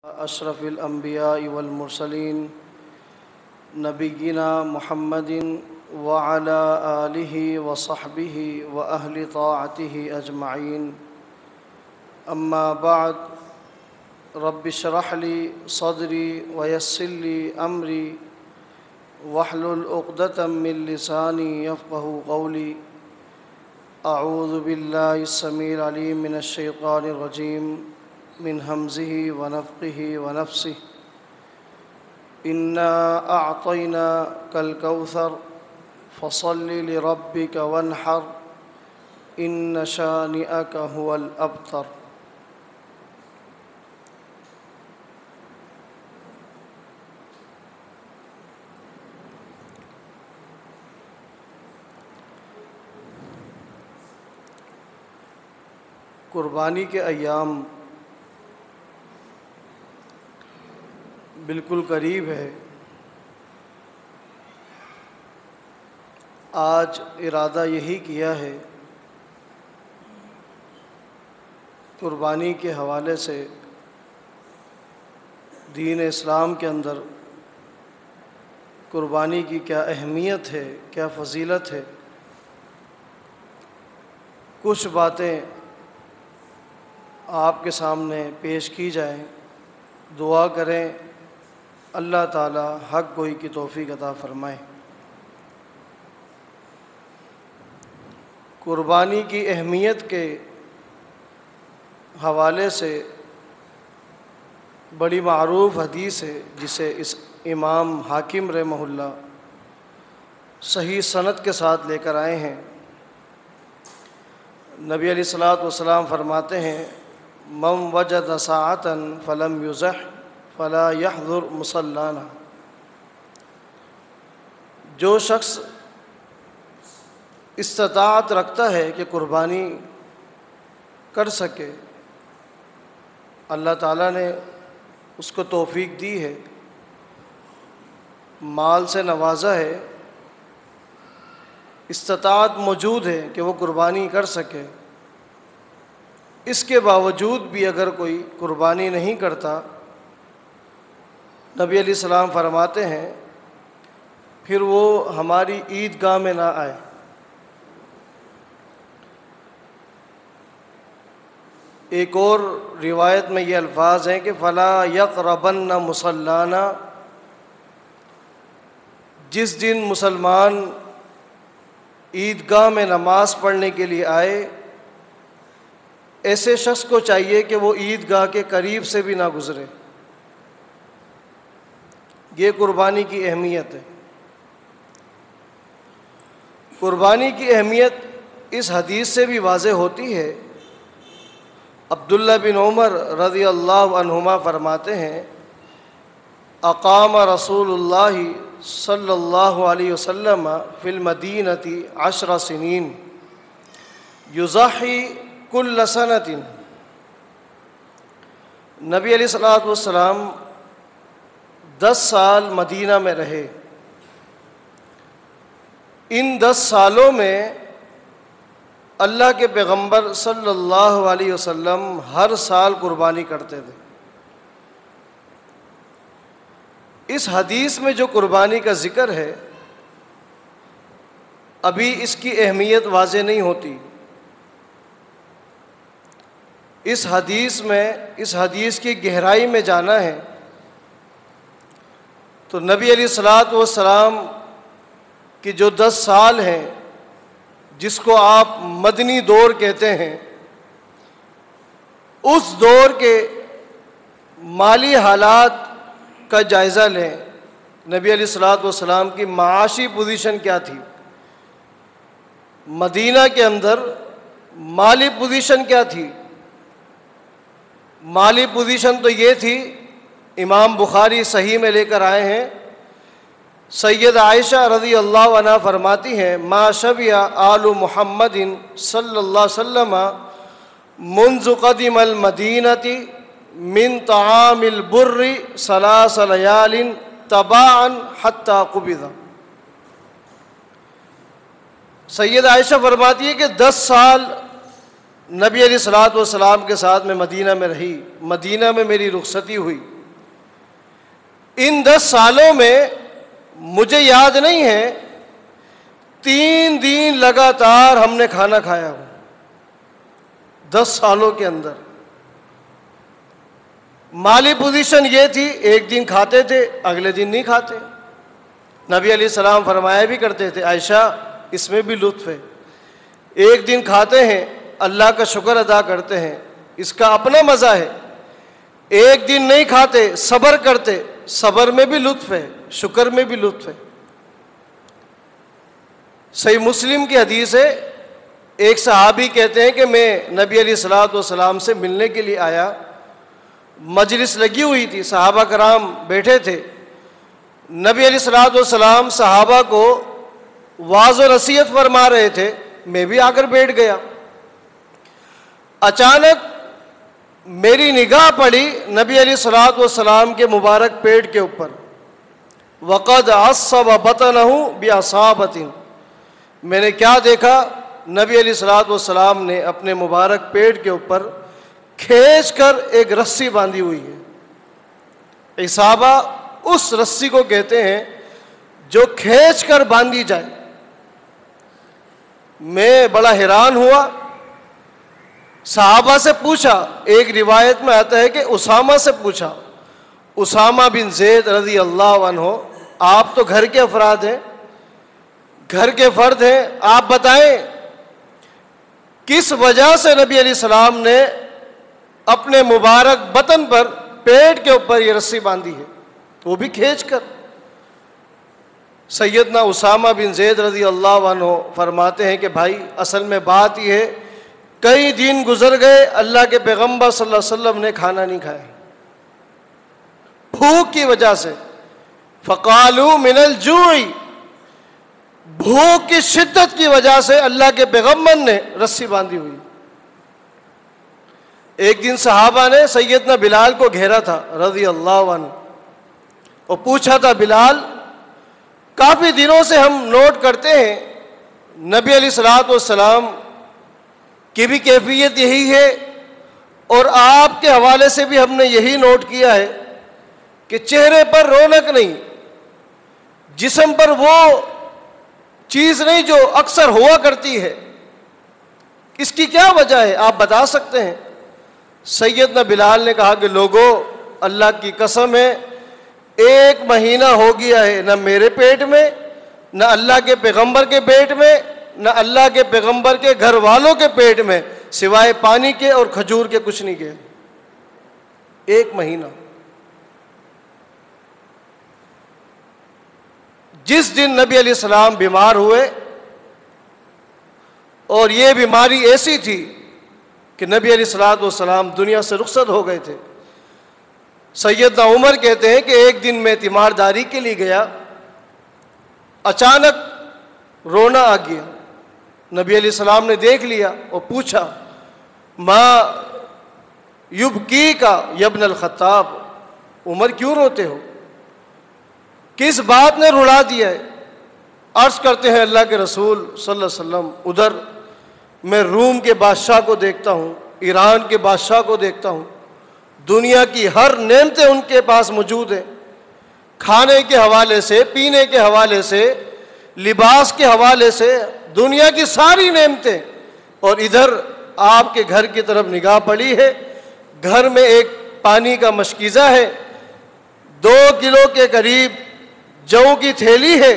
اشرف الانبیاء والمرسلین نبینا محمد وعلى آلہ وصحبہ واہل طاعتہ اجمعین اما بعد رب اشرح لی صدری ویسر لی امری واحلل عقدۃ من لسانی یفقہوا قولی اعوذ باللہ السمیع العلیم من الشیطان الرجیم من حمزہ ونفخہ ونفثہ انا اعطیناک الکوثر فصل لربک وانحر ان شانئک هو الابتر۔ قربانی کے ایام بالکل قریب ہے۔ آج ارادہ یہی کیا ہے قربانی کے حوالے سے دین اسلام کے اندر قربانی کی کیا اہمیت ہے، کیا فضیلت ہے، کچھ باتیں آپ کے سامنے پیش کی جائیں۔ دعا کریں اللہ تعالی حق گوئی کی توفیق عطا فرمائے۔ قربانی کی اہمیت کے حوالے سے بڑی معروف حدیث ہے جسے اس امام حاکم رحمہ اللہ صحیح سند کے ساتھ لے کر آئے ہیں۔ نبی علیہ الصلوۃ والسلام فرماتے ہیں من وجد ساعۃ فلم یضح فلا یحضر مصلانا، جو شخص استطاعت رکھتا ہے کہ قربانی کر سکے، اللہ تعالیٰ نے اس کو توفیق دی ہے، مال سے نوازا ہے، استطاعت موجود ہے کہ وہ قربانی کر سکے، اس کے باوجود بھی اگر کوئی قربانی نہیں کرتا، نبی علیہ السلام فرماتے ہیں پھر وہ ہماری عیدگاہ میں نہ آئے۔ ایک اور روایت میں یہ الفاظ ہیں کہ فلا یقربن مصلانا، جس دن مسلمان عیدگاہ میں نماز پڑھنے کے لیے آئے، ایسے شخص کو چاہیے کہ وہ عیدگاہ کے قریب سے بھی نہ گزرے۔ یہ قربانی کی اہمیت ہے۔ قربانی کی اہمیت اس حدیث سے بھی واضح ہوتی ہے۔ عبداللہ بن عمر رضی اللہ عنہما فرماتے ہیں اقام رسول اللہ صلی اللہ علیہ وسلم فی المدینۃ 10 سنین یضحی کل سنۃ۔ نبی علیہ الصلوۃ والسلام 10 سال مدینہ میں رہے۔ ان 10 سالوں میں اللہ کے پیغمبر صلی اللہ علیہ وسلم ہر سال قربانی کرتے تھے۔ اس حدیث میں جو قربانی کا ذکر ہے ابھی اس کی اہمیت واضح نہیں ہوتی۔ اس حدیث کی گہرائی میں جانا ہے تو نبی علیہ الصلوۃ والسلام کی جو 10 سال ہیں جس کو آپ مدنی دور کہتے ہیں، اس دور کے مالی حالات کا جائزہ لیں۔ نبی علیہ الصلوۃ والسلام کی معاشی پوزیشن کیا تھی، مدینہ کے اندر مالی پوزیشن کیا تھی؟ مالی پوزیشن تو یہ تھی، امام بخاری صحیح میں لے کر آئے ہیں، سید عائشہ رضی اللہ عنہ فرماتی ہیں ما شبع آل محمد صلی اللہ علیہ وسلم منذ قدم المدینۃ من طعام البر 3 لیال تباعا حتی قبض۔ سید عائشہ فرماتی ہے کہ 10 سال نبی علیہ الصلوۃ والسلام کے ساتھ میں مدینہ میں رہی، مدینہ میں میری رخصتی ہوئی، ان 10 سالوں میں مجھے یاد نہیں ہے 3 دن لگاتار ہم نے کھانا کھایا ہو 10 سالوں کے اندر۔ مالی پوزیشن یہ تھی، ایک دن کھاتے تھے اگلے دن نہیں کھاتے۔ نبی علیہ السلام فرمایا بھی کرتے تھے عائشہ اس میں بھی لطف ہے، ایک دن کھاتے ہیں اللہ کا شکر ادا کرتے ہیں، اس کا اپنا مزہ ہے۔ ایک دن نہیں کھاتے صبر کرتے، صبر میں بھی لطف ہے، شکر میں بھی لطف ہے۔ صحیح مسلم کی حدیث ہے، ایک صحابی کہتے ہیں کہ میں نبی علیہ الصلوۃ والسلام سے ملنے کے لیے آیا، مجلس لگی ہوئی تھی، صحابہ کرام بیٹھے تھے، نبی علیہ الصلوۃ والسلام صحابہ کو واعظ و نصیحت فرما رہے تھے، میں بھی آ کر بیٹھ گیا۔ اچانک میری نگاہ پڑی نبی علیہ الصلوۃ والسلام کے مبارک پیٹ کے اوپر، وقد عصب بطنہ بعصابۃ، میں نے کیا دیکھا؟ نبی علیہ الصلوۃ والسلام نے اپنے مبارک پیٹ کے اوپر کھینچ کر ایک رسی باندھی ہوئی ہے۔ عصابہ اس رسی کو کہتے ہیں جو کھینچ کر باندھی جائے۔ میں بڑا حیران ہوا، صحابہ سے پوچھا، ایک روایت میں آتا ہے کہ اسامہ سے پوچھا، اسامہ بن زید رضی اللہ عنہ، آپ تو گھر کے افراد ہیں، گھر کے فرد ہیں، آپ بتائیں کس وجہ سے نبی علیہ السلام نے اپنے مبارک بطن پر پیٹ کے اوپر یہ رسی باندھی ہے، وہ بھی کھینچ کر؟ سیدنا اسامہ بن زید رضی اللہ عنہ فرماتے ہیں کہ بھائی اصل میں بات یہ ہے، کئی دن گزر گئے اللہ کے پیغمبر صلی اللہ علیہ وسلم نے کھانا نہیں کھایا بھوک کی وجہ سے۔ فقالوا من الجوع، بھوک کی شدت کی وجہ سے اللہ کے پیغمبر نے رسی باندھی ہوئی۔ ایک دن صحابہ نے سیدنا بلال کو گھیرا تھا رضی اللہ عنہ اور پوچھا تھا، بلال کافی دنوں سے ہم نوٹ کرتے ہیں نبی علیہ الصلوۃ والسلام کی بھی کیفیت یہی ہے، اور آپ کے حوالے سے بھی ہم نے یہی نوٹ کیا ہے کہ چہرے پر رونق نہیں، جسم پر وہ چیز نہیں جو اکثر ہوا کرتی ہے، اس کی کیا وجہ ہے آپ بتا سکتے ہیں؟ سیدنا بلال نے کہا کہ لوگوں، اللہ کی قسم ہے 1 مہینہ ہو گیا ہے، نہ میرے پیٹ میں، نہ اللہ کے پیغمبر کے پیٹ میں، نہ اللہ کے پیغمبر کے گھر والوں کے پیٹ میں سوائے پانی کے اور کھجور کے کچھ نہیں گیا۔ 1 مہینہ۔ جس دن نبی علیہ السلام بیمار ہوئے، اور یہ بیماری ایسی تھی کہ نبی علیہ الصلوۃ والسلام دنیا سے رخصت ہو گئے تھے، سیدنا عمر کہتے ہیں کہ ایک دن میں تیمارداری کے لیے گیا، اچانک رونا آ گیا، نبی علیہ السلام نے دیکھ لیا اور پوچھا، ما یبکیک یا ابن الخطاب، عمر کیوں روتے ہو؟ کس بات نے رلا دیا ہے؟ عرض کرتے ہیں اللہ کے رسول صلی اللہ علیہ وسلم، ادھر میں روم کے بادشاہ کو دیکھتا ہوں، ایران کے بادشاہ کو دیکھتا ہوں، دنیا کی ہر نعمتیں ان کے پاس موجود ہیں، کھانے کے حوالے سے، پینے کے حوالے سے، لباس کے حوالے سے، دنیا کی ساری نعمتیں، اور ادھر آپ کے گھر کی طرف نگاہ پڑی ہے، گھر میں ایک پانی کا مشکیزہ ہے، 2 کلو کے قریب جو کی تھیلی ہے،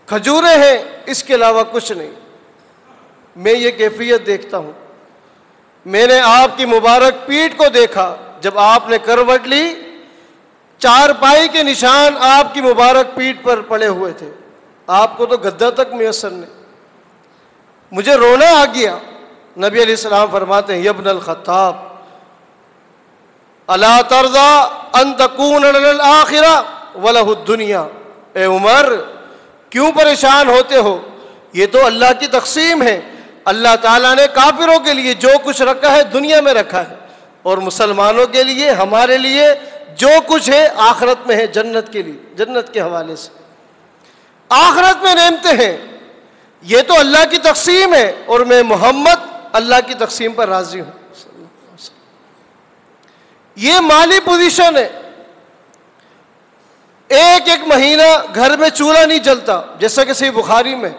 کھجوریں ہیں، اس کے علاوہ کچھ نہیں۔ میں یہ کیفیت دیکھتا ہوں۔ میں نے آپ کی مبارک پیٹھ کو دیکھا، جب آپ نے کروٹ لی 4 پائی کے نشان آپ کی مبارک پیٹھ پر پڑے ہوئے تھے، آپ کو تو گدا تک میسر نہیں۔ مجھے رونا آ گیا۔ نبی علیہ السلام فرماتے ہیں، یا ابن الخطاب الا ترضى ان تكون للآخرہ وله الدنیا، اے عمر کیوں پریشان ہوتے ہو؟ یہ تو اللہ کی تقسیم ہے، اللہ تعالیٰ نے کافروں کے لیے جو کچھ رکھا ہے دنیا میں رکھا ہے، اور مسلمانوں کے لیے، ہمارے لیے جو کچھ ہے آخرت میں ہے، جنت کے لیے، جنت کے حوالے سے آخرت میں نعمتیں ہیں۔ یہ تو اللہ کی تقسیم ہے، اور میں محمد اللہ کی تقسیم پر راضی ہوں۔ یہ مالی پوزیشن ہے۔ ایک ایک مہینہ گھر میں چولہا نہیں جلتا، جیسا کہ صحیح بخاری میں،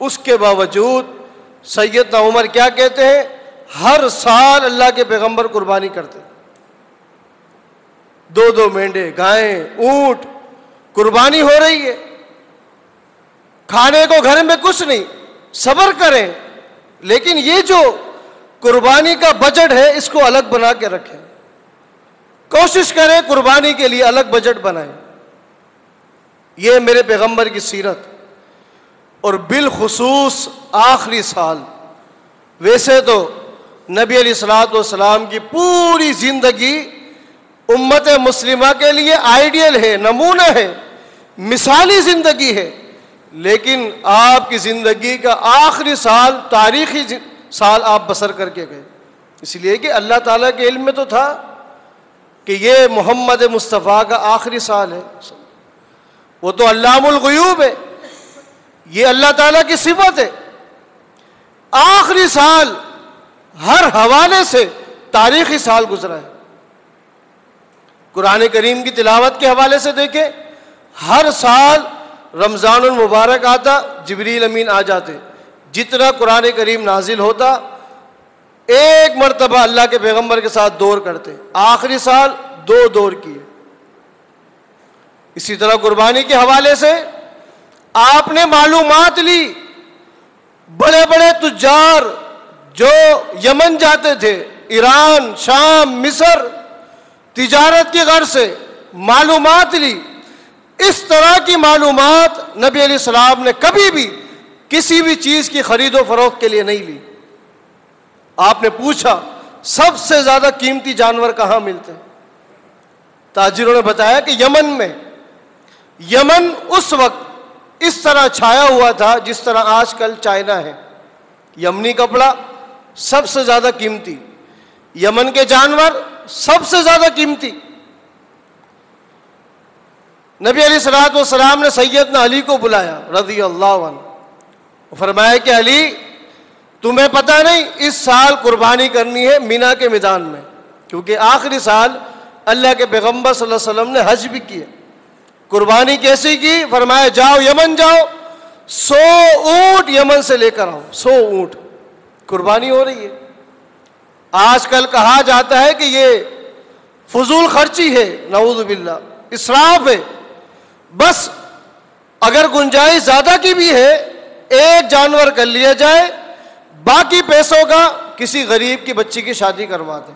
اس کے باوجود سیدنا عمر کیا کہتے ہیں؟ ہر سال اللہ کے پیغمبر قربانی کرتے، 2 مینڈے، گائیں، اونٹ، قربانی ہو رہی ہے، کھانے کو گھر میں کچھ نہیں، صبر کریں، لیکن یہ جو قربانی کا بجٹ ہے اس کو الگ بنا کے رکھیں، کوشش کریں قربانی کے لیے الگ بجٹ بنائیں۔ یہ میرے پیغمبر کی سیرت، اور بالخصوص آخری سال۔ ویسے تو نبی علیہ الصلوۃ والسلام کی پوری زندگی امت مسلمہ کے لیے آئیڈیل ہے، نمونہ ہے، مثالی زندگی ہے، لیکن آپ کی زندگی کا آخری سال تاریخی سال آپ بسر کر کے گئے، اس لیے کہ اللہ تعالیٰ کے علم میں تو تھا کہ یہ محمد مصطفیٰ کا آخری سال ہے، وہ تو علام الغیوب ہے، یہ اللہ تعالیٰ کی صفت ہے۔ آخری سال ہر حوالے سے تاریخی سال گزرا ہے۔ قرآن کریم کی تلاوت کے حوالے سے دیکھیں، ہر سال رمضان المبارک آتا، جبریل امین آ جاتے، جتنا قرآن کریم نازل ہوتا ایک مرتبہ اللہ کے پیغمبر کے ساتھ دور کرتے، آخری سال 2 دور کیے۔ اسی طرح قربانی کے حوالے سے آپ نے معلومات لی، بڑے بڑے تجار جو یمن جاتے تھے، ایران، شام، مصر، تجارت کی غرض سے معلومات لی۔ اس طرح کی معلومات نبی علیہ السلام نے کبھی بھی کسی بھی چیز کی خرید و فروخت کے لیے نہیں لی۔ آپ نے پوچھا سب سے زیادہ قیمتی جانور کہاں ملتے ہیں؟ تاجروں نے بتایا کہ یمن میں۔ یمن اس وقت اس طرح چھایا ہوا تھا جس طرح آج کل چائنا ہے، یمنی کپڑا سب سے زیادہ قیمتی، یمن کے جانور سب سے زیادہ قیمتی۔ نبی علیہ الصلوۃ والسلام نے سیدنا علی کو بلایا رضی اللہ عنہ، فرمایا کہ علی تمہیں پتہ نہیں اس سال قربانی کرنی ہے مینا کے میدان میں، کیونکہ آخری سال اللہ کے پیغمبر صلی اللہ علیہ وسلم نے حج بھی کیا۔ قربانی کیسی کی؟ فرمایا جاؤ یمن جاؤ، 100 اونٹ یمن سے لے کر آؤ، 100 اونٹ، قربانی ہو رہی ہے۔ آج کل کہا جاتا ہے کہ یہ فضول خرچی ہے، نعوذ باللہ، اسراف ہے۔ بس اگر گنجائش زیادہ کی بھی ہے ایک جانور کر لیا جائے، باقی پیسوں کا کسی غریب کی بچی کی شادی کروا دیں،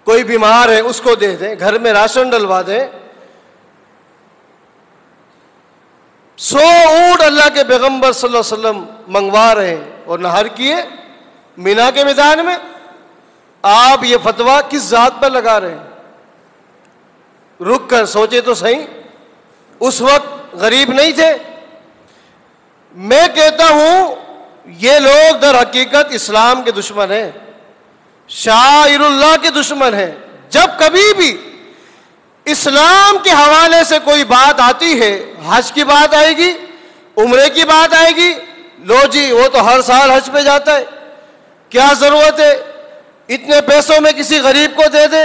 کوئی بیمار ہے اس کو دے دیں، گھر میں راشن ڈلوا دیں۔ 100 اونٹ اللہ کے پیغمبر صلی اللہ علیہ وسلم منگوا رہے ہیں اور نہر کیے مینا کے میدان میں۔ آپ یہ فتویٰ کس ذات پر لگا رہے ہیں؟ رک کر سوچے تو صحیح، اس وقت غریب نہیں تھے۔ میں کہتا ہوں یہ لوگ در حقیقت اسلام کے دشمن ہیں، شاعر اللہ کے دشمن ہیں۔ جب کبھی بھی اسلام کے حوالے سے کوئی بات آتی ہے، حج کی بات آئے گی، عمرے کی بات آئے گی، لو جی وہ تو ہر سال حج پہ جاتا ہے، کیا ضرورت ہے اتنے پیسوں میں کسی غریب کو دے دے،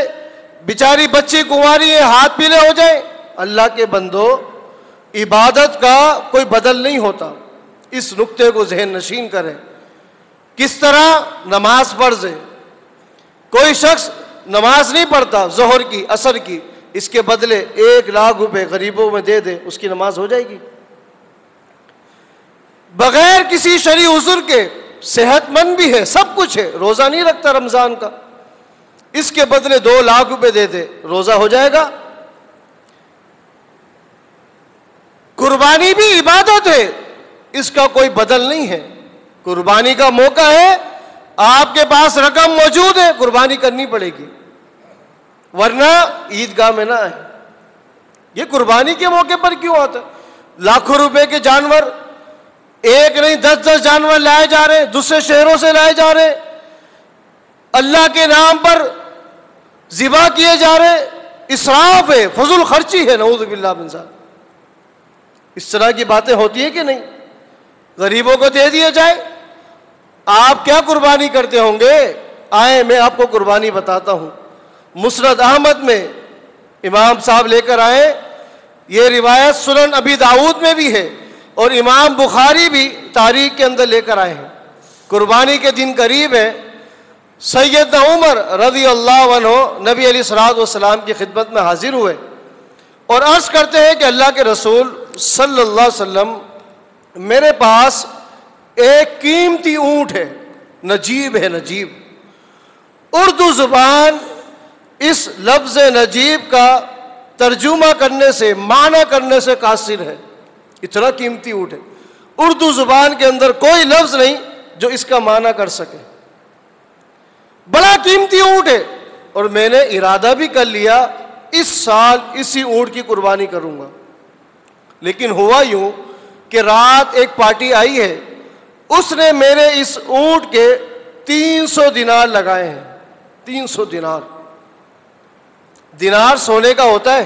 بیچاری بچی کنواری ہے، ہاتھ پیلے ہو جائے۔ اللہ کے بندو، عبادت کا کوئی بدل نہیں ہوتا، اس نقطے کو ذہن نشین کریں۔ کس طرح نماز فرض ہے، کوئی شخص نماز نہیں پڑھتا ظہر کی، عصر کی، اس کے بدلے 1 لاکھ روپے غریبوں میں دے دے، اس کی نماز ہو جائے گی بغیر کسی شرعی عذر کے۔ صحت مند بھی ہے، سب کچھ ہے، روزہ نہیں رکھتا رمضان کا، اس کے بدلے 2 لاکھ روپے دے دے، روزہ ہو جائے گا۔ قربانی بھی عبادت ہے، اس کا کوئی بدل نہیں ہے۔ قربانی کا موقع ہے، آپ کے پاس رقم موجود ہے، قربانی کرنی پڑے گی، ورنہ عیدگاہ میں نہ آئے۔ یہ قربانی کے موقع پر کیوں آتا ہے؟ لاکھوں روپے کے جانور، ایک نہیں 10 جانور لائے جا رہے ہیں، دوسرے شہروں سے لائے جا رہے ہیں، اللہ کے نام پر ذبح کیے جا رہے، اسراف ہے، فضول خرچی ہے، نعوذ باللہ من ذالک۔ اس طرح کی باتیں ہوتی ہیں کہ نہیں؟ غریبوں کو دے دیا جائے۔ آپ کیا قربانی کرتے ہوں گے؟ آئیں میں آپ کو قربانی بتاتا ہوں۔ مسند احمد میں امام صاحب لے کر آئے یہ روایت سنن ابی داؤد میں بھی ہے اور امام بخاری بھی تاریخ کے اندر لے کر آئے ہیں۔ قربانی کے دن قریب ہے، سیدنا عمر رضی اللہ عنہ نبی علیہ الصلوۃ والسلام کی خدمت میں حاضر ہوئے اور عرض کرتے ہیں کہ اللہ کے رسول صلی اللہ علیہ وسلم، میرے پاس ایک قیمتی اونٹ ہے، نجیب ہے، نجیب۔ اردو زبان اس لفظ نجیب کا ترجمہ کرنے سے، معنی کرنے سے قاصر ہے، اتنا قیمتی اونٹ ہے۔ اردو زبان کے اندر کوئی لفظ نہیں جو اس کا معنی کر سکے، بڑا قیمتی اونٹ ہے۔ اور میں نے ارادہ بھی کر لیا اس سال اسی اونٹ کی قربانی کروں گا، لیکن ہوا یوں کہ رات ایک پارٹی آئی ہے، اس نے میرے اس اونٹ کے 300 دینار لگائے ہیں۔ 300 دینار، دینار سونے کا ہوتا ہے،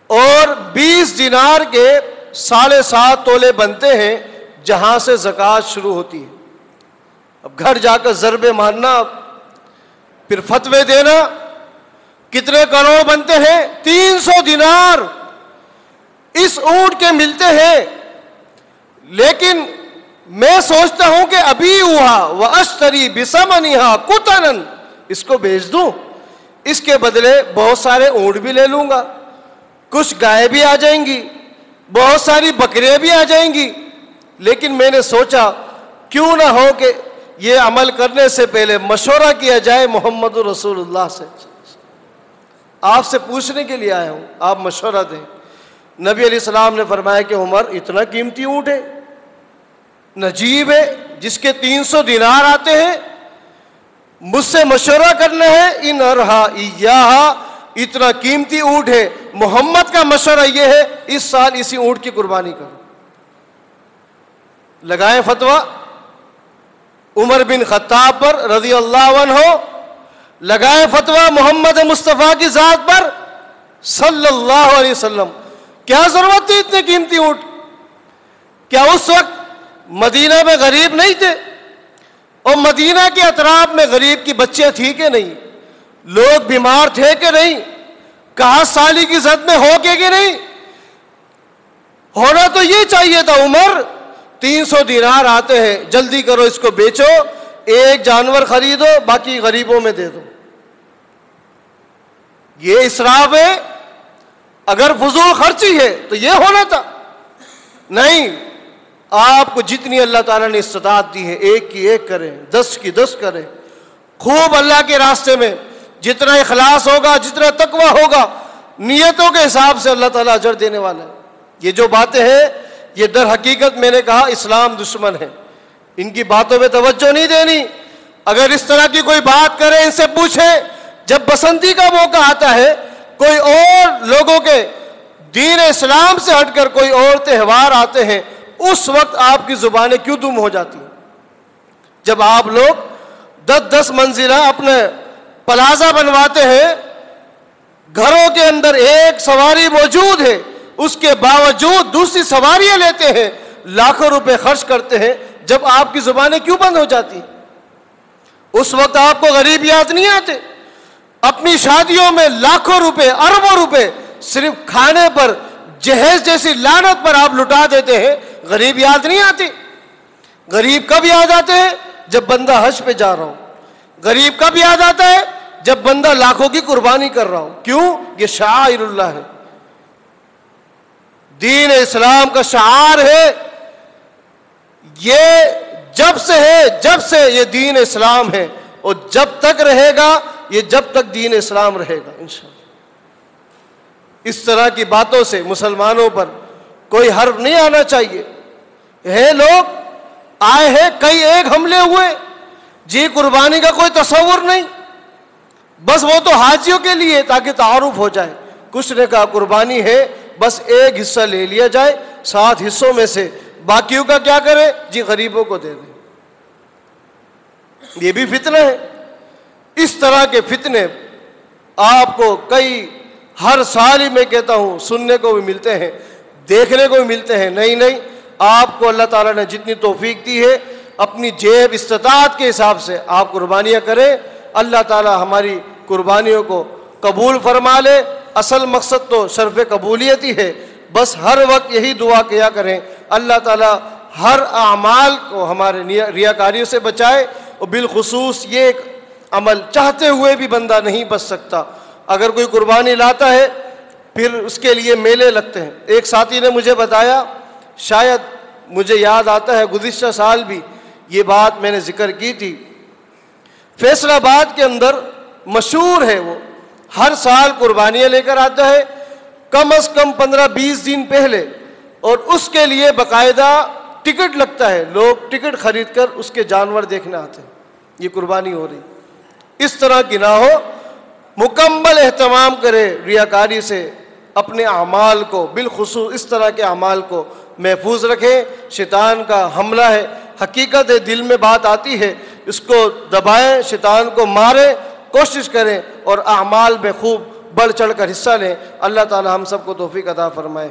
اور 20 دینار کے 7.5 تولے بنتے ہیں جہاں سے زکوٰۃ شروع ہوتی ہے۔ اب گھر جا کر ضربے مارنا، پھر فتوے دینا، کتنے کروڑ بنتے ہیں؟ 300 دینار اس اونٹ کے ملتے ہیں۔ لیکن میں سوچتا ہوں کہ ابھی ہوا وَأَشْتَرِي بِثَمَنِهَا قُطَنًا، اس کو بیچ دوں، اس کے بدلے بہت سارے اونٹ بھی لے لوں گا، کچھ گائے بھی آ جائیں گی، بہت ساری بکریاں بھی آ جائیں گی۔ لیکن میں نے سوچا کیوں نہ ہو کہ یہ عمل کرنے سے پہلے مشورہ کیا جائے محمد رسول اللہ سے۔ آپ سے پوچھنے کے لیے آیا ہوں، آپ مشورہ دیں۔ نبی علیہ السلام نے فرمایا کہ عمر، اتنا قیمتی اونٹ ہے، نجیب ہے، جس کے 300 دینار آتے ہیں، مجھ سے مشورہ کرنا ہے؟ ان ارہا ایہا، اتنا قیمتی اونٹ ہے، محمد کا مشورہ یہ ہے اس سال اسی اونٹ کی قربانی کرو۔ لگائے فتویٰ عمر بن خطاب پر رضی اللہ عنہ، لگائے فتویٰ محمد مصطفیٰ کی ذات پر صلی اللہ علیہ وسلم۔ کیا ضرورت تھی اتنے قیمتی اونٹ؟ کیا اس وقت مدینہ میں غریب نہیں تھے؟ اور مدینہ کے اطراف میں غریب کی بچیاں تھی کہ نہیں؟ لوگ بیمار تھے کہ نہیں؟ کہاں سالی کی زد میں ہو کے کہ نہیں؟ ہونا تو یہ چاہیے تھا عمر، 300 دینار آتے ہیں، جلدی کرو، اس کو بیچو، ایک جانور خریدو، باقی غریبوں میں دے دو۔ یہ اسراف ہے؟ اگر فضول خرچی ہے تو یہ ہونا تھا۔ نہیں، آپ کو جتنی اللہ تعالیٰ نے استطاعت دی ہے، ایک کی ایک کریں، 10 کی 10 کریں، خوب اللہ کے راستے میں جتنا اخلاص ہوگا، جتنا تقویٰ ہوگا، نیتوں کے حساب سے اللہ تعالیٰ اجر دینے والا ہے۔ یہ جو باتیں ہیں، یہ در حقیقت میں نے کہا اسلام دشمن ہے، ان کی باتوں پہ توجہ نہیں دینی۔ اگر اس طرح کی کوئی بات کریں، ان سے پوچھیں، جب بسنتی کا موقع آتا ہے، کوئی اور لوگوں کے دین اسلام سے ہٹ کر کوئی اور تہوار آتے ہیں، اس وقت آپ کی زبانیں کیوں دم ہو جاتی ہیں؟ جب آپ لوگ 10 منزلہ اپنے پلازا بنواتے ہیں، گھروں کے اندر ایک سواری موجود ہے، اس کے باوجود دوسری سواریاں لیتے ہیں، لاکھوں روپے خرچ کرتے ہیں، جب آپ کی زبانیں کیوں بند ہو جاتی ہیں؟ اس وقت آپ کو غریب یاد نہیں آتے؟ اپنی شادیوں میں لاکھوں روپے، اربوں روپے صرف کھانے پر، جہیز جیسی لعنت پر آپ لٹا دیتے ہیں، غریب یاد نہیں آتی؟ غریب کب یاد آتے ہیں؟ جب بندہ حج پہ جا رہا ہو۔ غریب کب یاد آتا ہے؟ جب بندہ لاکھوں کی قربانی کر رہا ہو۔ کیوں؟ یہ شعائر اللہ ہے، دین اسلام کا شعار ہے، یہ جب سے ہے، جب سے یہ دین اسلام ہے، اور جب تک رہے گا، یہ جب تک دین اسلام رہے گا انشاءاللہ۔ اس طرح کی باتوں سے مسلمانوں پر کوئی حرف نہیں آنا چاہیے۔ ہے لوگ آئے ہیں، کئی ایک حملے ہوئے، جی قربانی کا کوئی تصور نہیں، بس وہ تو حاجیوں کے لیے تاکہ تعارف ہو جائے۔ کچھ نے کہا قربانی ہے، بس ایک حصہ لے لیا جائے 7 حصوں میں سے، باقیوں کا کیا کرے؟ جی غریبوں کو دے دیں۔ یہ بھی فتنہ ہے۔ اس طرح کے فتنے آپ کو کئی ہر سال ہی میں کہتا ہوں سننے کو بھی ملتے ہیں، دیکھنے کو بھی ملتے ہیں۔ نہیں، آپ کو اللہ تعالیٰ نے جتنی توفیق دی ہے، اپنی جیب استطاعت کے حساب سے آپ قربانیاں کریں۔ اللہ تعالیٰ ہماری قربانیوں کو قبول فرما لے۔ اصل مقصد تو شرف قبولیت ہی ہے. بس ہر وقت یہی دعا کیا کریں اللہ تعالیٰ ہر اعمال کو ہمارے ریاکاریوں سے بچائے. اور بالخصوص یہ ایک عمل چاہتے ہوئے بھی بندہ نہیں بچ سکتا. اگر کوئی قربانی لاتا ہے پھر اس کے لیے میلے لگتے ہیں. ایک ساتھی نے مجھے بتایا, شاید مجھے یاد آتا ہے گزشتہ سال بھی یہ بات میں نے ذکر کی تھی, فیصل آباد کے اندر مشہور ہے وہ, ہر سال قربانیاں لے کر آتا ہے کم از کم 15-20 دن پہلے, اور اس کے لیے باقاعدہ ٹکٹ لگتا ہے. لوگ ٹکٹ خرید کر اس کے جانور دیکھنے آتے ہیں. یہ قربانی ہو رہی. اس طرح کی نہ ہو, مکمل اہتمام کرے ریاکاری سے, اپنے اعمال کو بالخصوص اس طرح کے اعمال کو محفوظ رکھیں. شیطان کا حملہ ہے, حقیقت ہے دل میں بات آتی ہے, اس کو دبائیں, شیطان کو ماریں, کوشش کریں اور اعمال میں خوب بڑھ چڑھ کر حصہ لیں. اللہ تعالی ہم سب کو توفیق عطا فرمائے.